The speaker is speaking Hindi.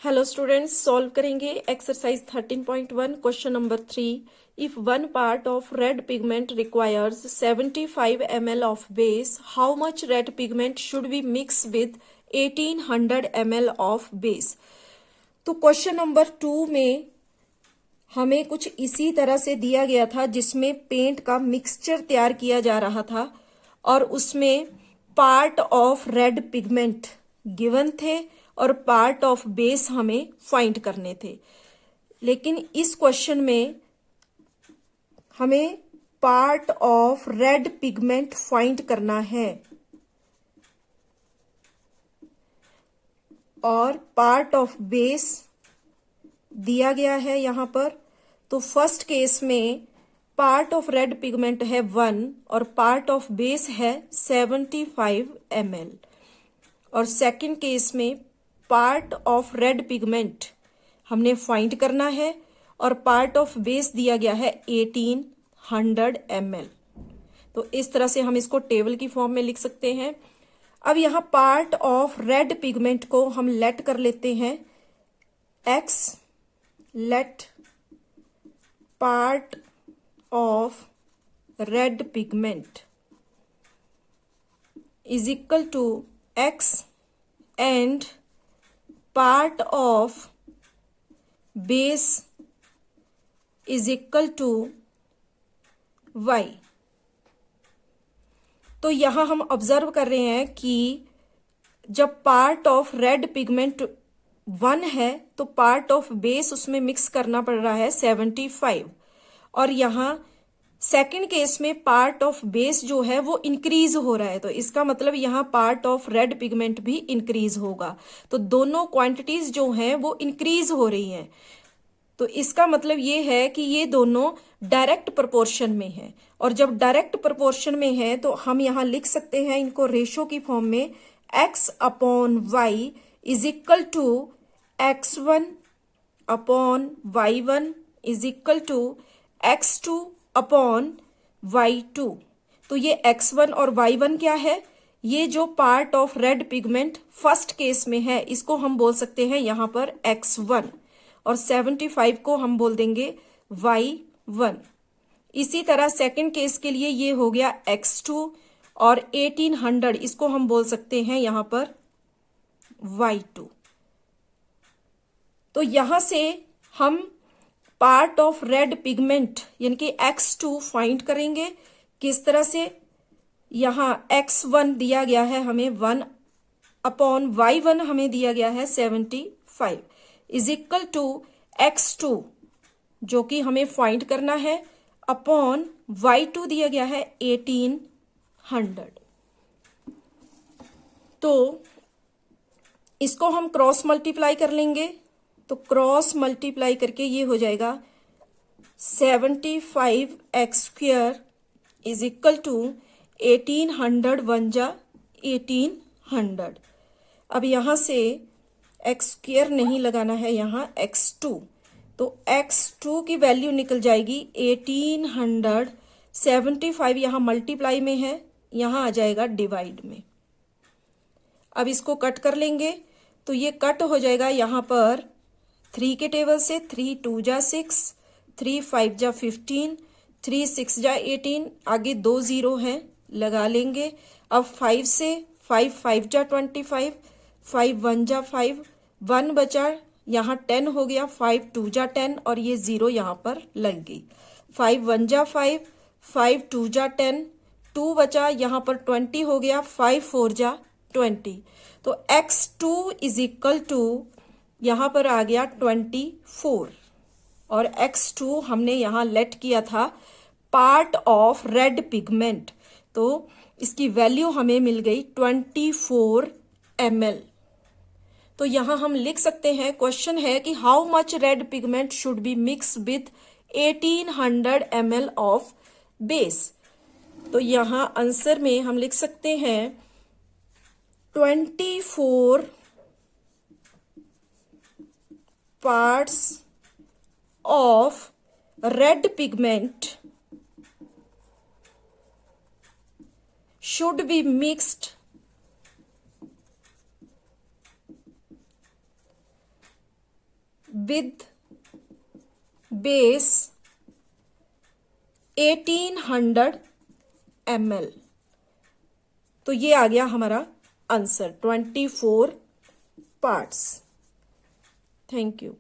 हेलो स्टूडेंट्स, सॉल्व करेंगे exercise 13.1 question number 3। If one part of red pigment requires 75 ml of base, how much red pigment should be mix with 1800 ml of base. तो क्वेश्चन नंबर 2 में हमें कुछ इसी तरह से दिया गया था, जिसमें पेंट का मिक्सचर तैयार किया जा रहा था और उसमें part of red pigment given थे और पार्ट ऑफ बेस हमें फाइंड करने थे। लेकिन इस क्वेश्चन में हमें part of red pigment find करना है और पार्ट ऑफ बेस दिया गया है यहां पर। तो फर्स्ट केस में पार्ट ऑफ रेड पिगमेंट है 1 और पार्ट ऑफ बेस है 75 ml, और सेकंड केस में पार्ट ऑफ रेड पिगमेंट हमने फाइंड करना है और पार्ट ऑफ बेस दिया गया है 1800 ml। तो इस तरह से हम इसको टेबल की फॉर्म में लिख सकते हैं। अब यहाँ पार्ट ऑफ रेड पिगमेंट को हम लेट कर लेते हैं x, let part of red pigment is equal to x and part of base is equal to y। तो यहां हम ऑब्जर्व कर रहे हैं कि जब पार्ट ऑफ रेड पिगमेंट 1 है तो पार्ट ऑफ बेस उसमें मिक्स करना पड़ रहा है 75, और यहां सेकंड केस में पार्ट ऑफ बेस जो है वो इंक्रीज हो रहा है। तो इसका मतलब यहाँ पार्ट ऑफ रेड पिगमेंट भी इंक्रीज होगा। तो दोनों क्वांटिटीज जो हैं वो इंक्रीज हो रही हैं। तो इसका मतलब ये है कि ये दोनों डायरेक्ट प्रोपोर्शन में है, और जब डायरेक्ट प्रोपोर्शन में है तो हम यहाँ लिख सकते हैं इनको रेशो की फॉर्म में x upon Y is equal to x1 upon y1 is equal to x2 upon y2। तो ये x1 और y1 क्या है? ये जो part of red pigment first case में है इसको हम बोल सकते हैं यहाँ पर x1, और 75 को हम बोल देंगे y1। इसी तरह सेकंड केस के लिए ये हो गया x2, और 1800 इसको हम बोल सकते हैं यहाँ पर y2। तो यहां से हम पार्ट ऑफ रेड पिगमेंट यानी कि x2 फाइंड करेंगे। किस तरह से? यहां x1 दिया गया है हमें 1 अपॉन y1 हमें दिया गया है 75 इज इक्वल टू x2 जो कि हमें फाइंड करना है अपॉन y2 दिया गया है 1800। तो इसको हम क्रॉस मल्टीप्लाई कर लेंगे। तो क्रॉस मल्टीप्लाई करके ये हो जाएगा 75x square is equal to 1800 one जा 1800। अब यहां से x स्क्वायर नहीं लगाना है, यहां x2। तो x2 की वैल्यू निकल जाएगी 1800। 75 यहां मल्टीप्लाई में है, यहां आ जाएगा डिवाइड में। अब इसको कट कर लेंगे तो ये कट हो जाएगा यहाँ पर 3 के टेबल से। 3 2 जा 6, 3 5 जा 15, 3 6 जा 18, आगे 2 0 हैं, लगा लेंगे। अब 5 से 5 5 जा 25, 5 1 जा 5, 1 बचा, यहाँ 10 हो गया, 5 2 जा 10 और ये 0 यहाँ पर लग गई। 5 1 जा 5, 5 2 जा 10, 2 बचा, यहाँ पर 20 हो गया, 5 4 जा 20। तो x2 इज इक्वल टू यहां पर आ गया 24, और x2 हमने यहां लेट किया था पार्ट ऑफ रेड पिगमेंट। तो इसकी वैल्यू हमें मिल गई 24 ml। तो यहां हम लिख सकते हैं, क्वेश्चन है कि how much red pigment should be mix with 1800 ml of base. तो यहां आंसर में हम लिख सकते हैं 24 parts of red pigment should be mixed with base 1800 ml। तो ये आ गया हमारा आंसर 24 पार्ट्स। Thank you.